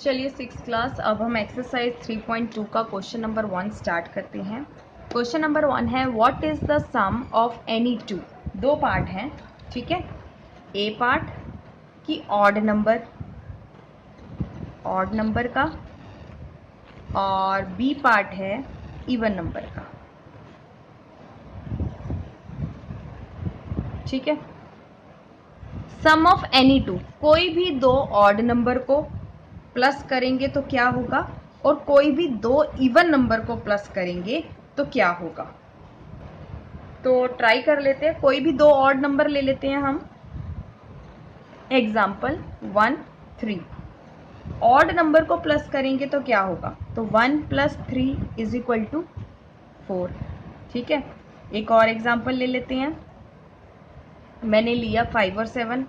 चलिए 6th class, अब हम एक्सरसाइज 3.2 का क्वेश्चन नंबर 1 स्टार्ट करते हैं। क्वेश्चन नंबर 1 है what is the sum of any two. दो पार्ट हैं, ठीक है। ए पार्ट की ऑड नंबर का और बी पार्ट है इवन नंबर का, ठीक है। सम ऑफ एनी टू, कोई भी दो ऑड नंबर को प्लस करेंगे तो क्या होगा, और कोई भी दो इवन नंबर को प्लस करेंगे तो क्या होगा। तो ट्राई कर लेते हैं, कोई भी दो ऑड नंबर ले लेते हैं हम। एग्जाम्पल 1 3, ऑड नंबर को प्लस करेंगे तो क्या होगा, तो 1 + 3 = 4, ठीक है। एक और एग्जाम्पल ले लेते हैं, मैंने लिया 5 और 7,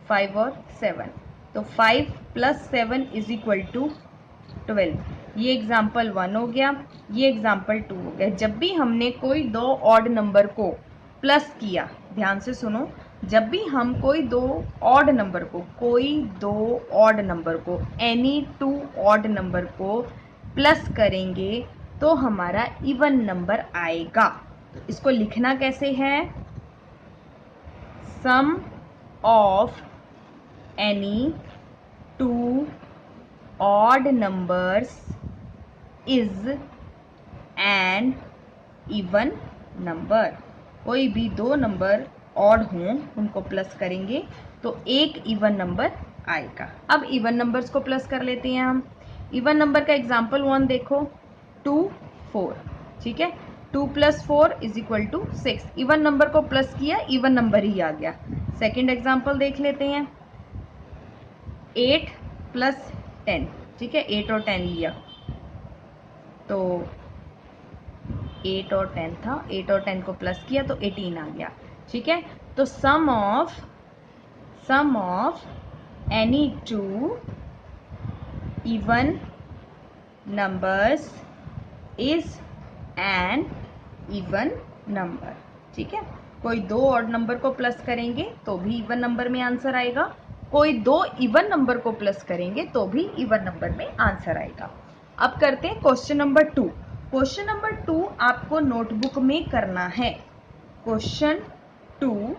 5 और 7, तो 5 + 7 = 12। ये एग्जाम्पल 1 हो गया, ये एग्जाम्पल 2 हो गया। जब भी हमने कोई दो ऑड नंबर को प्लस किया, ध्यान से सुनो, जब भी हम कोई दो ऑड नंबर को एनी टू ऑड नंबर को प्लस करेंगे तो हमारा इवन नंबर आएगा। तो इसको लिखना कैसे है, sum of any two odd numbers is an even number. कोई भी दो नंबर ऑड हों उनको प्लस करेंगे तो एक इवन नंबर आएगा। अब इवन नंबर्स को प्लस कर लेते हैं हम। इवन नंबर का एग्जाम्पल 1 देखो, 2 4, ठीक है। 2 + 4 = 6। इवन नंबर को प्लस किया, इवन नंबर ही आ गया। सेकेंड एग्जाम्पल देख लेते हैं, 8 + 10, ठीक है। 8 और 10 लिया तो 8 और 10 था, 8 और 10 को प्लस किया तो 18 आ गया, ठीक है। तो sum of any two even numbers is an even number, ठीक है। कोई दो ऑड नंबर को प्लस करेंगे तो भी इवन नंबर में आंसर आएगा, कोई दो इवन नंबर को प्लस करेंगे तो भी इवन नंबर में आंसर आएगा। अब करते हैं क्वेश्चन नंबर 2। क्वेश्चन नंबर 2 आपको नोटबुक में करना है। Question 2,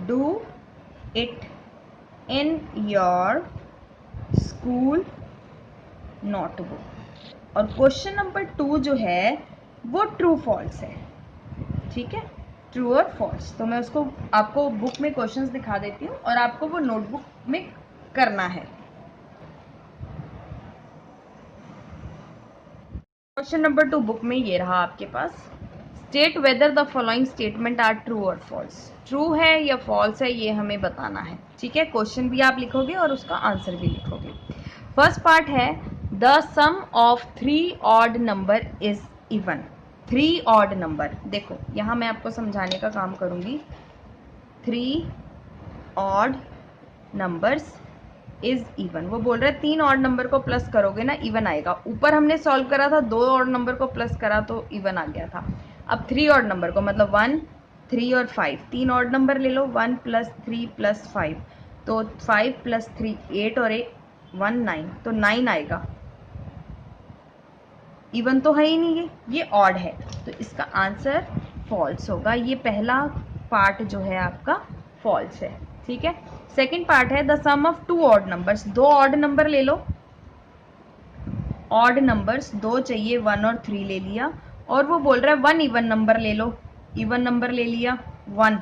do it in your school notebook. और क्वेश्चन नंबर 2 जो है वो ट्रू फॉल्स है, ठीक है, ट्रू और फॉल्स। तो मैं उसको आपको बुक में क्वेश्चंस दिखा देती हूँ और आपको वो नोटबुक में करना है। क्वेश्चन नंबर 2 बुक में ये रहा आपके पास। State whether the following statement are true और फॉल्स। ट्रू है या फॉल्स है ये हमें बताना है, ठीक है। क्वेश्चन भी आप लिखोगे और उसका आंसर भी लिखोगे। फर्स्ट पार्ट है the sum of 3 odd number is even. 3 odd number, देखो यहां मैं आपको समझाने का काम करूंगी। 3 ऑड नंबर्स इज इवन, वो बोल रहा है 3 ऑड नंबर को प्लस करोगे ना इवन आएगा। ऊपर हमने सॉल्व करा था, 2 ऑड नंबर को प्लस करा तो इवन आ गया था। अब 3 ऑड नंबर को, मतलब 1 3 और 5, 3 ऑड नंबर ले लो, 1 + 3 + 5, तो 5 + 3 8 और 1 9, तो 9 आएगा। इवन तो है ही नहीं, ये ऑड है, तो इसका आंसर फॉल्स होगा। ये पहला पार्ट जो है आपका फॉल्स है, ठीक है। सेकंड पार्ट है the sum of 2 odd numbers. 2 odd number ले लो, ऑड नंबर्स 2 चाहिए, 1 और 3 ले लिया, और वो बोल रहा है 1 इवन नंबर ले लो, इवन नंबर ले लिया, 1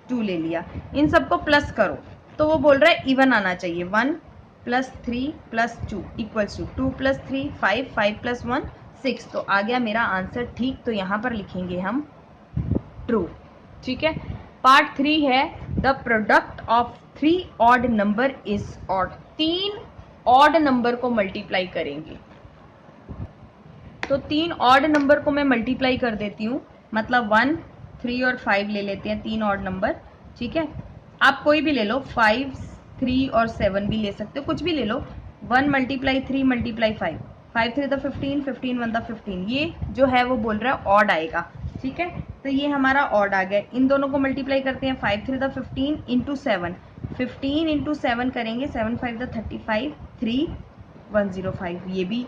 2 ले लिया, इन सबको प्लस करो तो वो बोल रहा है इवन आना चाहिए। 1 + 3 + 2 = 2 + 3 5, 5 + 1 6, तो आ गया मेरा आंसर ठीक। तो यहाँ पर लिखेंगे हम ट्रू, ठीक है। पार्ट 3 है the product of 3 odd number is odd. 3 odd number को मल्टीप्लाई करेंगे, तो 3 ऑड नंबर को मैं मल्टीप्लाई कर देती हूँ, मतलब 1 3 और 5 ले लेते हैं, 3 ऑड नंबर, ठीक है। आप कोई भी ले लो, 5 3 और 7 भी ले सकते हो, कुछ भी ले लो। 1 × 3 × 5, 5 3 = 15, 15 1 = 15, ये जो है वो बोल रहा है ऑड आएगा, ठीक है। तो ये हमारा ऑड आ गया। इन दोनों को मल्टीप्लाई करते हैं, 5 3 = 15 × 7, 15 इंटू 7 करेंगे, 7 5 द 35, 3 105, ये भी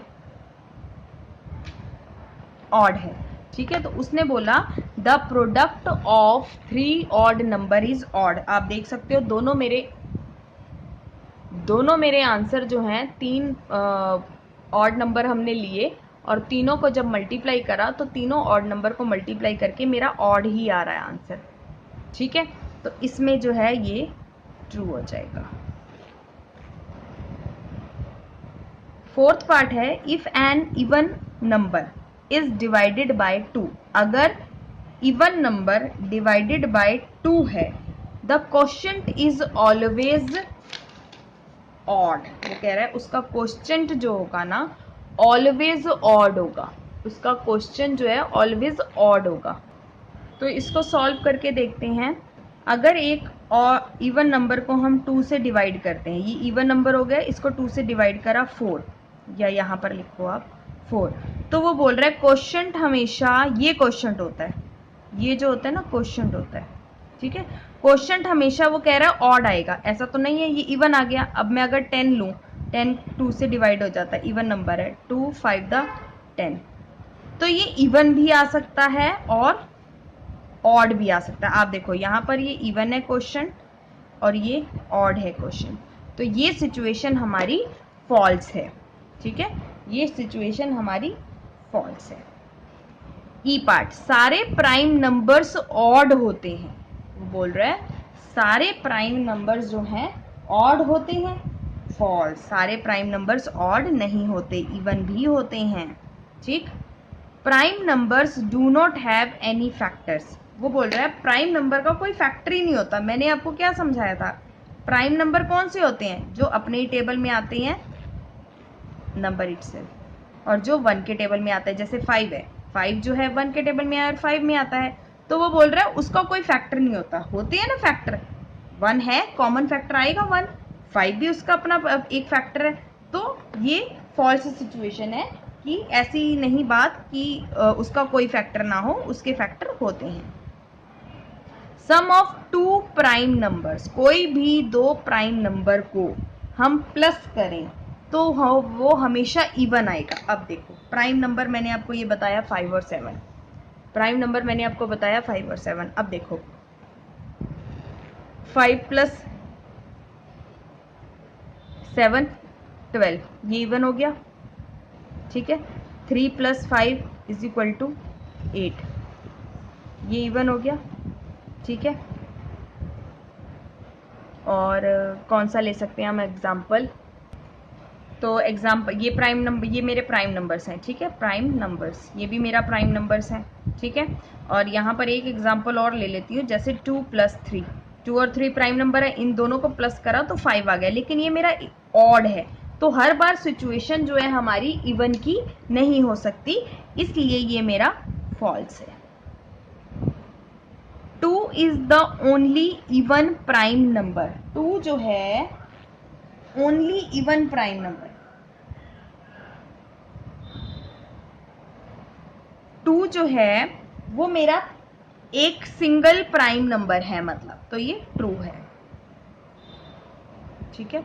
ऑड है। ठीक है, तो उसने बोला the product of 3 odd number is odd. आप देख सकते हो दोनों मेरे आंसर जो हैं, 3 ऑड नंबर हमने लिए और तीनों को जब मल्टीप्लाई करा तो तीनों ऑड नंबर को मल्टीप्लाई करके मेरा ऑड ही आ रहा है आंसर। ठीक है, तो इसमें जो है ये ट्रू हो जाएगा। फोर्थ पार्ट है if an even number is divided by 2। अगर इवन नंबर डिवाइडेड बाय 2 है, the quotient is always odd. वो कह रहा है उसका क्वोशिएंट जो होगा ना ऑलवेज ऑड होगा, उसका क्वोशिएंट जो है ऑलवेज ऑड होगा। तो इसको सॉल्व करके देखते हैं। अगर एक और इवन नंबर को हम 2 से डिवाइड करते हैं, ये इवन नंबर हो गया, इसको 2 से डिवाइड करा 4, या यहाँ पर लिखो आप 4, तो वो बोल रहा है क्वोशिएंट हमेशा ये क्वोशिएंट होता है, ये जो होता है ना क्वोशिएंट होता है। ठीक है, क्वोशिएंट हमेशा वो कह रहा है ऑड आएगा, ऐसा तो नहीं है। ये इवन आ गया। अब मैं अगर 10 लूँ, 10 2 से डिवाइड हो जाता है, इवन नंबर है, 2 5 द 10, तो ये इवन भी आ सकता है और ऑड भी आ सकता है। आप देखो यहाँ पर ये इवन है क्वोशिएंट और ये ऑड है क्वोशिएंट, तो ये सिचुएशन हमारी फॉल्स है। ठीक है, ये सिचुएशन हमारी फॉल्स है। ई पार्ट, सारे प्राइम नंबर्स ऑड होते हैं। वो बोल रहा है सारे प्राइम नंबर्स जो हैं ऑड होते हैं। फॉल्स, सारे प्राइम नंबर्स ऑड नहीं होते, इवन भी होते हैं। ठीक, prime numbers do not have any factors. वो बोल रहा है प्राइम नंबर का कोई फैक्टर ही नहीं होता। मैंने आपको क्या समझाया था, प्राइम नंबर कौन से होते हैं, जो अपने ही टेबल में आते हैं नंबर इटसेल्फ, और जो 1 के टेबल में आता है। जैसे 5 है, 5 जो है 1 के टेबल में आया और 5 में आता है, तो वो बोल रहा है उसका कोई फैक्टर नहीं होता। होते हैं ना फैक्टर, 1 है कॉमन फैक्टर आएगा 1, 5 भी उसका अपना एक फैक्टर है। तो ये फॉल्स सिचुएशन है कि ऐसी नहीं बात कि उसका कोई फैक्टर ना हो, उसके फैक्टर होते हैं। सम ऑफ 2 प्राइम नंबर्स, कोई भी 2 प्राइम नंबर को हम प्लस करें तो वो हमेशा इवन आएगा। अब देखो प्राइम नंबर मैंने आपको ये बताया 5 और 7, प्राइम नंबर मैंने आपको बताया 5 और 7। अब देखो 5 प्लस 7 12, ये इवन हो गया। ठीक है, 3 प्लस 5 इज इक्वल टू 8, ये इवन हो गया। ठीक है, और कौन सा ले सकते हैं हम एग्जाम्पल, तो एग्जाम्पल ये प्राइम नंबर, ये मेरे प्राइम नंबर्स हैं। ठीक है, प्राइम नंबर्स, ये भी मेरा प्राइम नंबर्स हैं। ठीक है, और यहाँ पर एक एग्जाम्पल और ले लेती हूँ, जैसे 2 प्लस 3, 2 और 3 प्राइम नंबर है, इन दोनों को प्लस करा तो 5 आ गया, लेकिन ये मेरा ऑड है, तो हर बार सिचुएशन जो है हमारी इवन की नहीं हो सकती, इसलिए ये मेरा फॉल्स है। 2 is the only even prime number, 2 जो है ओनली इवन प्राइम नंबर, 2 जो है वो मेरा एक सिंगल प्राइम नंबर है, मतलब तो ये ट्रू है। ठीक है,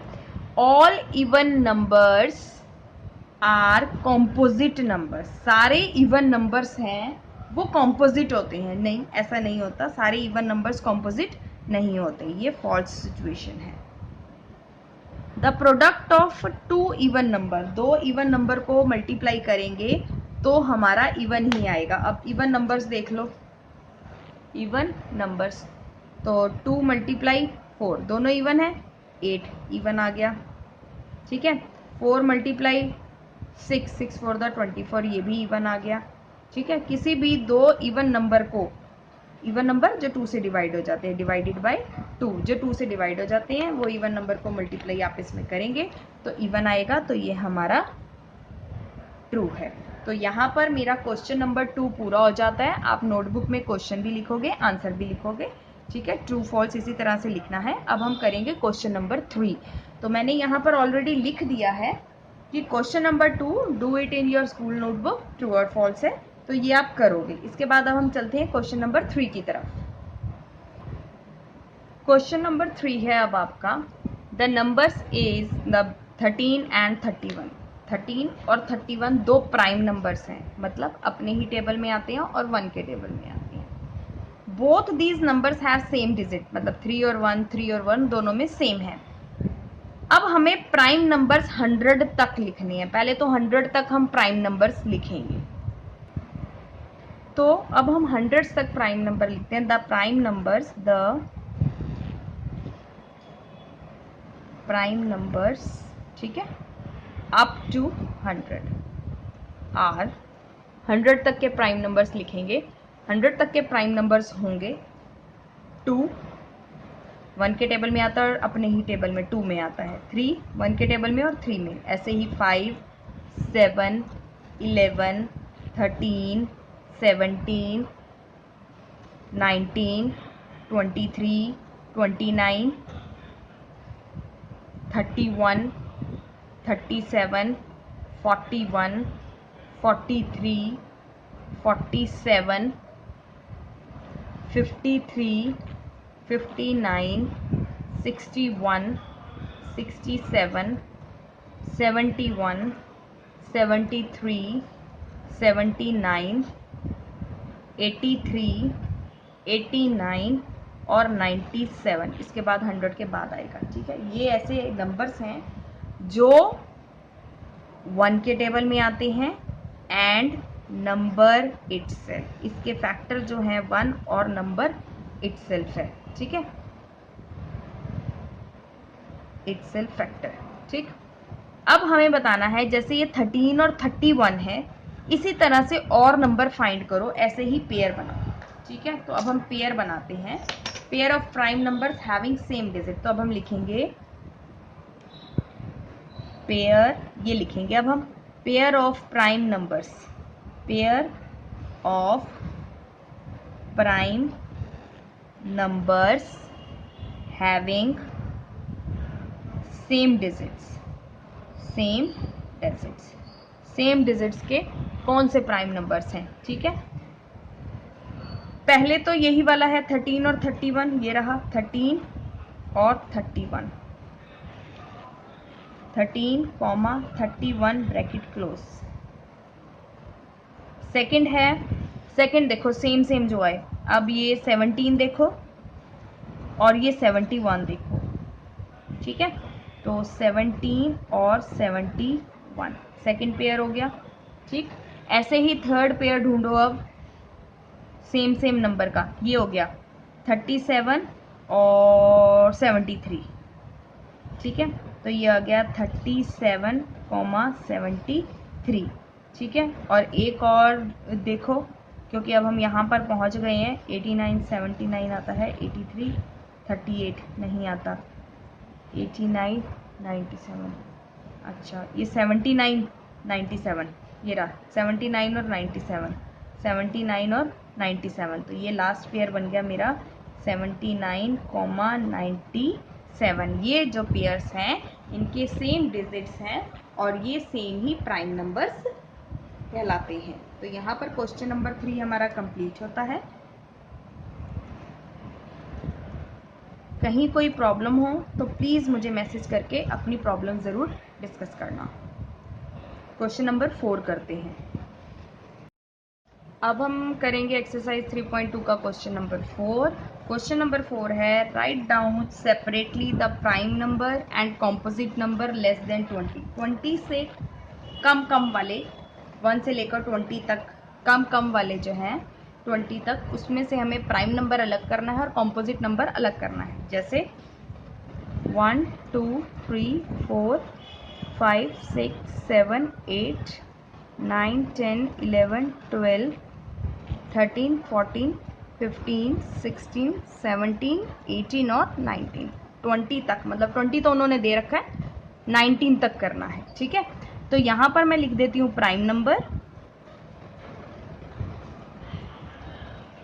all even numbers are composite numbers, सारे इवन नंबर्स हैं वो कॉम्पोजिट होते हैं। नहीं, ऐसा नहीं होता, सारे इवन नंबर्स कॉम्पोजिट नहीं होते, ये फॉल्स सिचुएशन है। The product of 2 even number, 2 even number को मल्टीप्लाई करेंगे तो हमारा इवन ही आएगा। अब इवन नंबर्स देख लो, इवन नंबर्स, तो 2 मल्टीप्लाई 4, दोनों इवन है, 8 इवन आ गया। ठीक है, 4 मल्टीप्लाई 6, 6 4 द 24, ये भी इवन आ गया। ठीक है, किसी भी 2 इवन नंबर को, इवन नंबर जो 2 से डिवाइड हो जाते हैं, डिवाइडेड बाय 2, जो 2 से डिवाइड हो जाते हैं वो इवन नंबर को मल्टीप्लाई आप इसमें करेंगे तो इवन आएगा, तो ये हमारा ट्रू है। तो यहाँ पर मेरा क्वेश्चन नंबर 2 पूरा हो जाता है। आप नोटबुक में क्वेश्चन भी लिखोगे, आंसर भी लिखोगे। ठीक है, ट्रू फॉल्स इसी तरह से लिखना है। अब हम करेंगे क्वेश्चन नंबर 3। तो मैंने यहाँ पर ऑलरेडी लिख दिया है कि question number 2, do it in your school notebook, true और फॉल्स है, तो ये आप करोगे। इसके बाद अब हम चलते हैं क्वेश्चन नंबर 3 की तरफ। क्वेश्चन नंबर 3 है अब आपका, the numbers is the 13 and 31। 13 और 31 दो प्राइम नंबर्स हैं, मतलब अपने ही टेबल में आते हैं और 1 के टेबल में आते हैं। Both these numbers have same digit, मतलब 3 और 1, 3 और 1 दोनों में सेम है। अब हमें प्राइम नंबर्स 100 तक लिखने हैं। पहले तो 100 तक हम प्राइम नंबर्स लिखेंगे। तो अब हम 100 तक प्राइम नंबर लिखते हैं। द प्राइम नंबर्स, ठीक है, अप टू 100 आर 100 तक के प्राइम नंबर्स लिखेंगे। 100 तक के प्राइम नंबर्स होंगे 2, 1 के टेबल में आता है और अपने ही टेबल में 2 में आता है। 3 1 के टेबल में और 3 में, ऐसे ही 5, 7, 11, 13, 17, 19, 23, 29, 31, 37, 41, 43, 47, 53, 59, 61, 67, 71, 73, 79, 83, 89 और 97। इसके बाद 100 के बाद आएगा, ठीक है। ये ऐसे नंबर्स हैं जो 1 के टेबल में आते हैं एंड नंबर इटसेल्फ, इसके फैक्टर जो हैं 1 और नंबर इटसेल्फ है, ठीक है, इटसेल्फ फैक्टर, ठीक। अब हमें बताना है, जैसे ये 13 और 31 है, इसी तरह से और नंबर फाइंड करो, ऐसे ही पेयर बनाओ, ठीक है। तो अब हम पेयर बनाते हैं, pair of prime numbers having same digit. तो अब हम लिखेंगे पेयर, ये लिखेंगे अब हम, pair of prime numbers, pair of prime numbers having same digits, same digits, same digits के कौन से प्राइम नंबर्स हैं, ठीक है। पहले तो यही वाला है 13 और 31, ये रहा 13 और 31, 13, 31 ब्रैकेट क्लोज। सेकंड है, सेकंड देखो सेम सेम जो आए, अब ये 17 देखो और ये 71 देखो, ठीक है। तो 17 और 71 सेकंड पेयर हो गया, ठीक। ऐसे ही थर्ड पेयर ढूंढो अब सेम सेम नंबर का, ये हो गया 37 और 73, ठीक है। तो ये आ गया 37,73, ठीक है। और एक और देखो, क्योंकि अब हम यहाँ पर पहुँच गए हैं, 89, 79 आता है, 83, 38 नहीं आता, 89, 97, अच्छा ये 79, 97, ये रहा 79 और 97, 79 और 97। तो ये लास्ट पेयर बन गया मेरा 79,97। ये जो पेयर्स हैं इनके सेम डिजिट्स हैं और ये सेम ही प्राइम नंबर्स कहलाते हैं। तो यहाँ पर क्वेश्चन नंबर 3 हमारा कंप्लीट होता है। कहीं कोई प्रॉब्लम हो तो प्लीज़ मुझे मैसेज करके अपनी प्रॉब्लम ज़रूर डिस्कस करना। क्वेश्चन नंबर 4 करते हैं। अब हम करेंगे एक्सरसाइज 3.2 का क्वेश्चन नंबर 4। क्वेश्चन नंबर 4 है, write down separately the prime number and composite number less than 20। 20 से कम कम वाले, 1 से लेकर 20 तक कम कम वाले जो हैं 20 तक, उसमें से हमें प्राइम नंबर अलग करना है और कॉम्पोजिट नंबर अलग करना है। जैसे 1, 2, 3, 4, 5, 6, 7, 8, 9, 10, 11, 12, 13, 14, 15, 16, 17, 18 और 19, 20 तक, मतलब 20 तो उन्होंने दे रखा है, 19 तक करना है, ठीक है। तो यहाँ पर मैं लिख देती हूँ प्राइम नंबर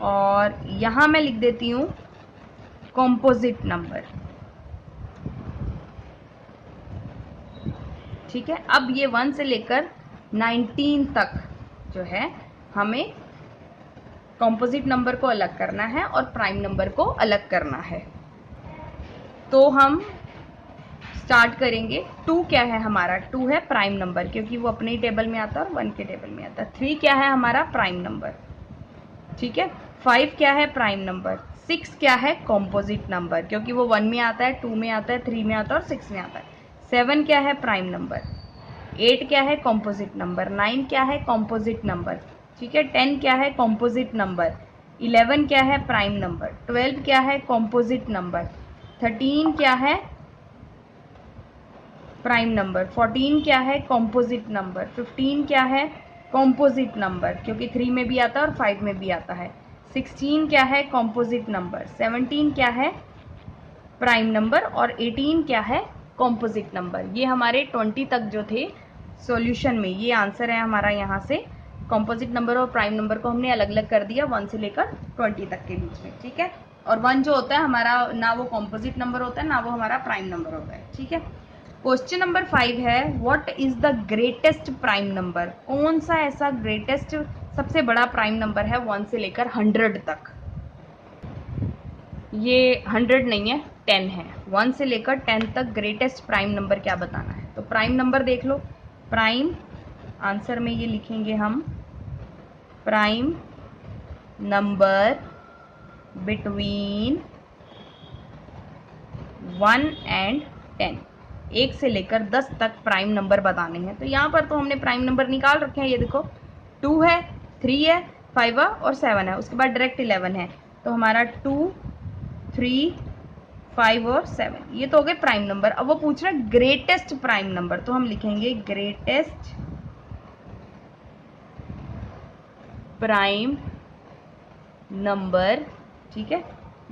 और यहाँ मैं लिख देती हूँ कॉम्पोजिट नंबर, ठीक है। अब ये 1 से लेकर 19 तक जो है हमें कॉम्पोजिट नंबर को अलग करना है और प्राइम नंबर को अलग करना है। तो हम स्टार्ट करेंगे। 2 क्या है हमारा? 2 है प्राइम नंबर, क्योंकि वो अपने ही टेबल में आता है और 1 के टेबल में आता है। 3 क्या है हमारा? प्राइम नंबर, ठीक है। 5 क्या है? Prime number. 6 क्या है? कॉम्पोजिट नंबर, क्योंकि वो 1 में आता है, 2 में आता है, 3 में आता है और 6 में आता है। 7 क्या है? Prime number. 8 क्या है? Composite number. 9 क्या है? कॉम्पोजिट नंबर, ठीक है। 10 क्या है? Composite number. 11 क्या है? Prime number. 12 क्या है? Composite number. 13 क्या है? Prime number. 14 क्या है? Composite number. 15 क्या है? कॉम्पोजिट नंबर, क्योंकि 3 में भी आता है और 5 में भी आता है। 16 क्या है? Composite number. 17 क्या है? Prime number. और 18 क्या है? Composite number. ये हमारे 20 तक जो थे सॉल्यूशन में, ये आंसर है हमारा। यहाँ से कॉम्पोजिट नंबर और प्राइम नंबर को हमने अलग अलग कर दिया 1 से लेकर 20 तक के बीच में, ठीक है। और 1 जो होता है हमारा, ना वो कॉम्पोजिट नंबर होता है ना वो हमारा प्राइम नंबर होता है, ठीक है। क्वेश्चन नंबर 5 है, what is the greatest prime number? कौन सा ऐसा ग्रेटेस्ट, सबसे बड़ा प्राइम नंबर है 1 से लेकर 100 तक? ये 100 नहीं है, 10 है। 1 से लेकर 10 तक ग्रेटेस्ट प्राइम नंबर क्या बताना है? तो प्राइम नंबर देख लो। प्राइम, आंसर में ये लिखेंगे हम, प्राइम नंबर बिटवीन 1 एंड 10। 1 से लेकर 10 तक प्राइम नंबर बताने हैं। तो यहाँ पर तो हमने प्राइम नंबर निकाल रखे हैं, ये देखो 2 है, 3 है, 5 है और 7 है, उसके बाद डायरेक्ट 11 है। तो हमारा 2, 3, 5 और 7 ये तो हो गए प्राइम नंबर। अब वो पूछ रहा है ग्रेटेस्ट प्राइम नंबर, तो हम लिखेंगे ग्रेटेस्ट प्राइम नंबर, ठीक है।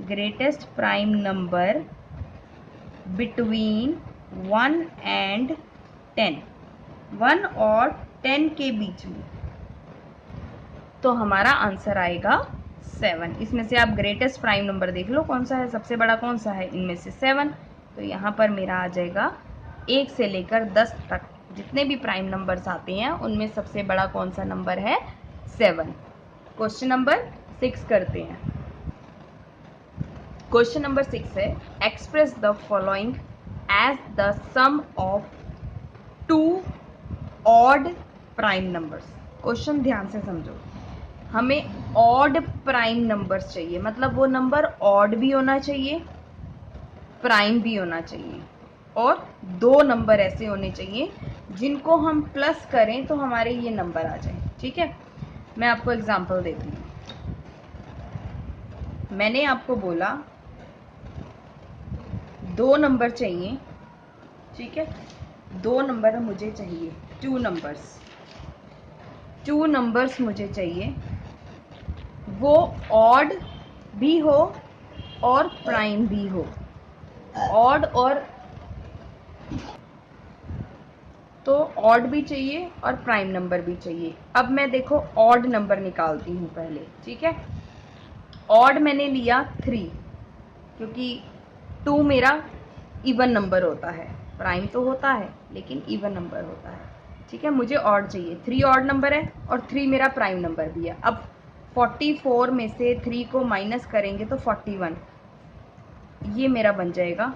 Greatest prime number between 1 and 10, 1 और 10 के बीच में। तो हमारा आंसर आएगा 7। इसमें से आप ग्रेटेस्ट प्राइम नंबर देख लो कौन सा है, सबसे बड़ा कौन सा है इनमें से? 7। तो यहाँ पर मेरा आ जाएगा 1 से लेकर 10 तक जितने भी प्राइम नंबर्स आते हैं उनमें सबसे बड़ा कौन सा नंबर है? 7। क्वेश्चन नंबर 6 करते हैं। क्वेश्चन नंबर 6 है, express the following as the sum of 2 odd prime numbers. Question ध्यान से समझो, हमें ऑड प्राइम नंबर्स चाहिए, मतलब वो नंबर ऑड भी होना चाहिए, प्राइम भी होना चाहिए, और 2 नंबर ऐसे होने चाहिए जिनको हम प्लस करें तो हमारे ये नंबर आ जाए, ठीक है। मैं आपको एग्जांपल देती हूँ। मैंने आपको बोला 2 नंबर चाहिए, ठीक है। 2 नंबर मुझे चाहिए, 2 नंबर्स मुझे चाहिए, वो ऑड भी हो और प्राइम भी हो। ऑड और तो ऑड भी चाहिए और प्राइम नंबर भी चाहिए। अब मैं देखो ऑड नंबर निकालती हूँ पहले, ठीक है। ऑड मैंने लिया 3, क्योंकि 2 मेरा इवन नंबर होता है, प्राइम तो होता है लेकिन इवन नंबर होता है, ठीक है। मुझे ऑड चाहिए, 3 ऑड नंबर है और 3 मेरा प्राइम नंबर भी है। अब 44 में से 3 को माइनस करेंगे तो 41, ये मेरा बन जाएगा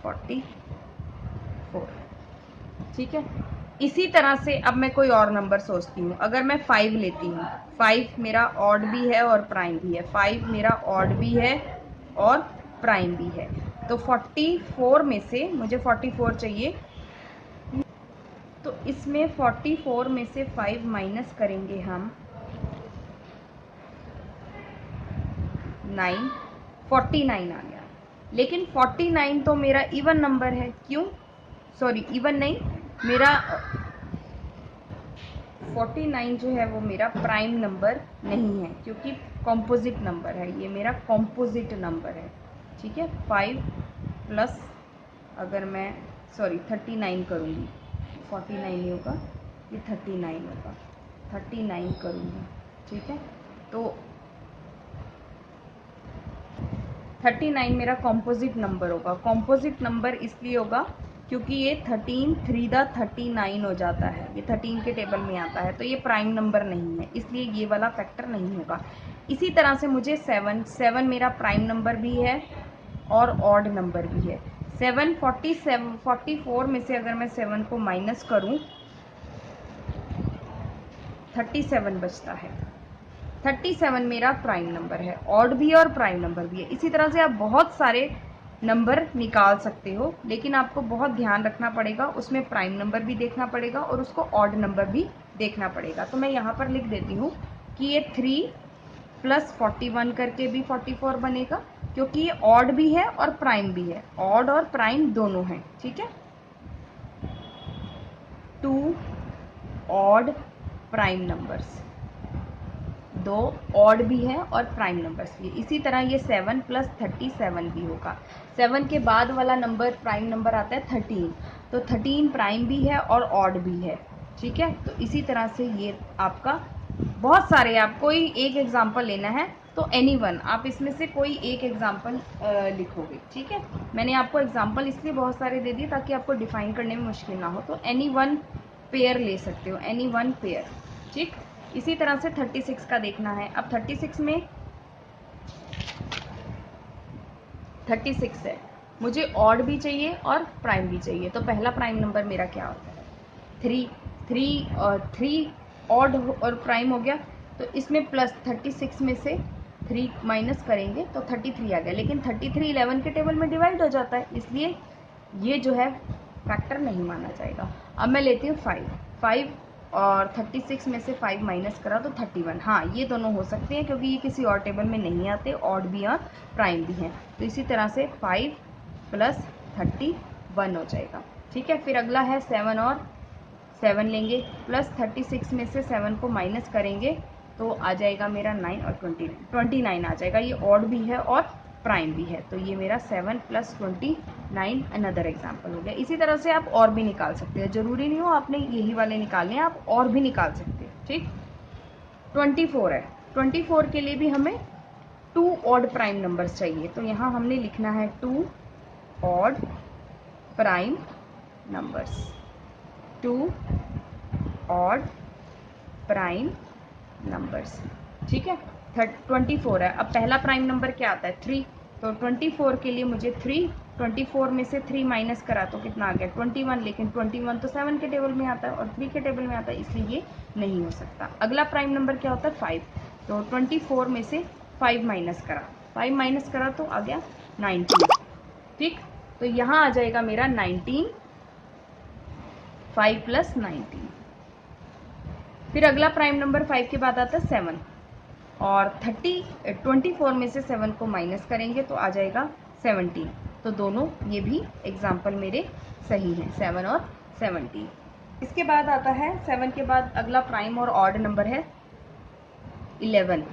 44, ठीक है। इसी तरह से अब मैं कोई और नंबर सोचती हूँ। अगर मैं 5 लेती हूँ, 5 मेरा ऑड भी है और प्राइम भी है, 5 मेरा ऑड भी है और प्राइम भी है। तो 44 में से मुझे 44 चाहिए, तो इसमें 44 में से 5 माइनस करेंगे हम 9, 49 आ गया। लेकिन 49 तो मेरा इवन नंबर है, क्यों? सॉरी इवन नहीं, मेरा 49 जो है वो मेरा प्राइम नंबर नहीं है, क्योंकि कॉम्पोजिट नंबर है, ये मेरा कॉम्पोजिट नंबर है, ठीक है। 5 प्लस, अगर मैं 39 करूँगी, 49 नहीं होगा, ये 39 होगा, 39 करूँगी, ठीक है। तो 39 मेरा कॉम्पोजिट नंबर होगा। कॉम्पोजिट नंबर इसलिए होगा क्योंकि ये 13 3 दा 39 हो जाता है, ये 13 के टेबल में आता है, तो ये प्राइम नंबर नहीं है, इसलिए ये वाला फैक्टर नहीं होगा। इसी तरह से मुझे 7 मेरा प्राइम नंबर भी है और ऑड नंबर भी है। 44 में से अगर मैं 7 को माइनस करूं 37 बचता है। 37 मेरा प्राइम नंबर है, ऑड भी है और प्राइम नंबर भी है। इसी तरह से आप बहुत सारे नंबर निकाल सकते हो, लेकिन आपको बहुत ध्यान रखना पड़ेगा, उसमें प्राइम नंबर भी देखना पड़ेगा और उसको ऑड नंबर भी देखना पड़ेगा। तो मैं यहाँ पर लिख देती हूँ कि ये 3 + 41 करके भी 44 बनेगा, क्योंकि ये ऑड भी है और प्राइम भी है, ऑड और प्राइम दोनों हैं, ठीक है। 2 ऑड प्राइम नंबर्स, 2 ऑड भी है और प्राइम नंबर्स भी। इसी तरह ये 7 + 37 भी होगा। 7 के बाद वाला नंबर प्राइम नंबर आता है 13, तो 13 प्राइम भी है और ऑड भी है, ठीक है। तो इसी तरह से ये आपका बहुत सारे, आप कोई एक एग्जाम्पल लेना है तो एनी वन, आप इसमें से कोई एक एग्जाम्पल लिखोगे, ठीक है। मैंने आपको एग्जाम्पल इसलिए बहुत सारे दे दिए ताकि आपको डिफाइन करने में मुश्किल ना हो। तो एनी वन पेयर ले सकते हो, एनी वन पेयर, ठीक। इसी तरह से 36 का देखना है। अब 36 में 36 है, मुझे ऑड भी चाहिए और प्राइम भी चाहिए। तो पहला प्राइम नंबर मेरा क्या होता है 3 और 3 ऑड और प्राइम हो गया, तो इसमें प्लस 36 में से 3 माइनस करेंगे तो 33 आ गया। लेकिन 33 11 के टेबल में डिवाइड हो जाता है, इसलिए ये जो है फैक्टर नहीं माना जाएगा। अब मैं लेती हूँ 5 और 36 में से 5 माइनस करा तो 31। हाँ, ये दोनों हो सकते हैं क्योंकि ये किसी और टेबल में नहीं आते, ऑड भी और प्राइम भी हैं। तो इसी तरह से 5 + 31 हो जाएगा, ठीक है। फिर अगला है 7 और 7 लेंगे, प्लस 36 में से 7 को माइनस करेंगे तो आ जाएगा मेरा 9 और 29 आ जाएगा। ये ऑड भी है और प्राइम भी है, तो ये मेरा 7 + 29 अनदर एग्जाम्पल हो गया। इसी तरह से आप और भी निकाल सकते हो, जरूरी नहीं हो आपने यही वाले निकालने हैं, आप और भी निकाल सकते हो, ठीक। 24 है, 24 के लिए भी हमें 2 ऑड प्राइम नंबर्स चाहिए, तो यहाँ हमने लिखना है 2 odd prime numbers, 2 odd prime numbers, ठीक है। 24 है, अब पहला प्राइम नंबर क्या आता है 3, तो 24 के लिए मुझे 24 में से 3 माइनस करा तो कितना आ गया 21। लेकिन 21 तो 7 के टेबल में आता है और 3 के टेबल में आता है, इसलिए ये नहीं हो सकता। अगला प्राइम नंबर क्या होता है 5, तो 24 में से 5 माइनस करा तो आ गया 19, ठीक। तो यहाँ आ जाएगा मेरा 19, 5 + 19। फिर अगला प्राइम नंबर 5 के बाद आता है 7 और 24 में से 7 को माइनस करेंगे तो आ जाएगा 17। तो दोनों ये भी एग्जाम्पल मेरे सही हैं, 7 और 17। इसके बाद आता है 7 के बाद अगला प्राइम और ऑड नंबर है 11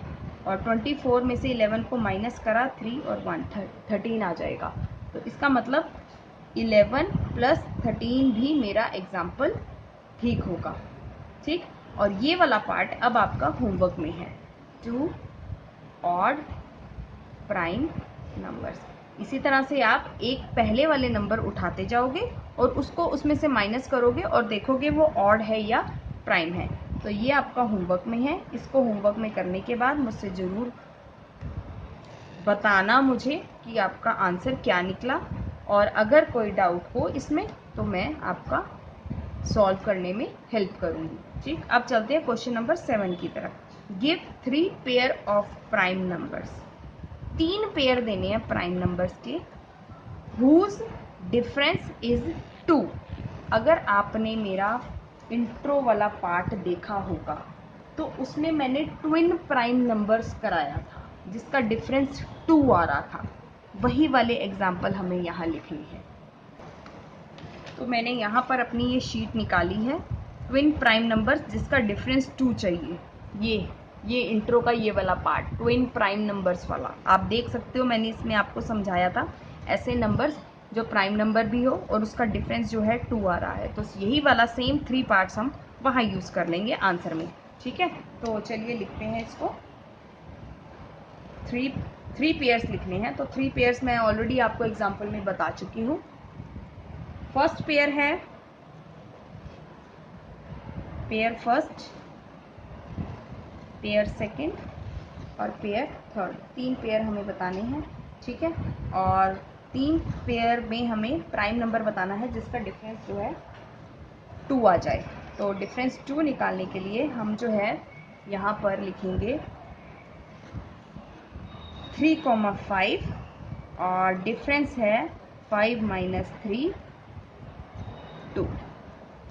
और 24 में से 11 को माइनस करा 3 और 1 13 आ जाएगा। तो इसका मतलब 11 + 13 भी मेरा एग्जाम्पल ठीक होगा, ठीक। और ये वाला पार्ट अब आपका होमवर्क में है, 2 ऑड प्राइम नंबर्स। इसी तरह से आप एक पहले वाले नंबर उठाते जाओगे और उसको उसमें से माइनस करोगे और देखोगे वो ऑड है या प्राइम है। तो ये आपका होमवर्क में है। इसको होमवर्क में करने के बाद मुझसे ज़रूर बताना मुझे कि आपका आंसर क्या निकला, और अगर कोई डाउट हो इसमें तो मैं आपका सॉल्व करने में हेल्प करूंगी, ठीक। अब चलते हैं क्वेश्चन नंबर 7 की तरफ। Give 3 pair of prime numbers, 3 pair देने हैं प्राइम नंबर्स के, हुज डिफरेंस इज 2। अगर आपने मेरा इंट्रो वाला पार्ट देखा होगा तो उसमें मैंने ट्विन प्राइम नंबर्स कराया था जिसका डिफरेंस 2 आ रहा था, वही वाले एग्जाम्पल हमें यहाँ लिखनी है। तो मैंने यहाँ पर अपनी ये शीट निकाली है, ट्विन प्राइम नंबर्स जिसका डिफरेंस 2 चाहिए। ये इंट्रो का ये वाला पार्ट ट्विन प्राइम नंबर्स वाला आप देख सकते हो, मैंने इसमें आपको समझाया था ऐसे नंबर्स जो प्राइम नंबर भी हो और उसका डिफरेंस जो है 2 आ रहा है। तो यही वाला सेम 3 पार्ट्स हम वहाँ यूज़ कर लेंगे आंसर में, ठीक है। तो चलिए लिखते हैं इसको, 3 पेयर्स लिखने हैं। तो 3 पेयर्स मैं ऑलरेडी आपको एग्जाम्पल में बता चुकी हूँ। फर्स्ट पेयर है पेयर फर्स्ट, पेयर सेकंड और पेयर थर्ड, 3 पेयर हमें बताने हैं, ठीक है। और 3 पेयर में हमें प्राइम नंबर बताना है जिसका डिफरेंस जो है 2 आ जाए। तो डिफरेंस 2 निकालने के लिए हम जो है यहाँ पर लिखेंगे 3,5 और डिफरेंस है 5 माइनस 3 2।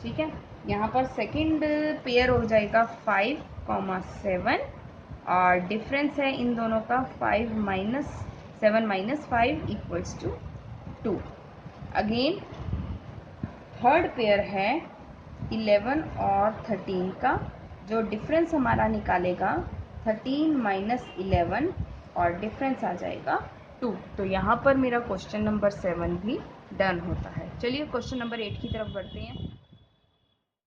ठीक है, यहाँ पर सेकंड पेयर हो जाएगा 5,7 और डिफरेंस है इन दोनों का 7 minus 5 equals to 2। Again third pair है 11 और 13 का, जो डिफरेंस हमारा निकालेगा 13 माइनस 11 और डिफरेंस आ जाएगा 2। तो यहाँ पर मेरा क्वेश्चन नंबर 7 भी डन होता है। चलिए क्वेश्चन नंबर 8 की तरफ बढ़ते हैं।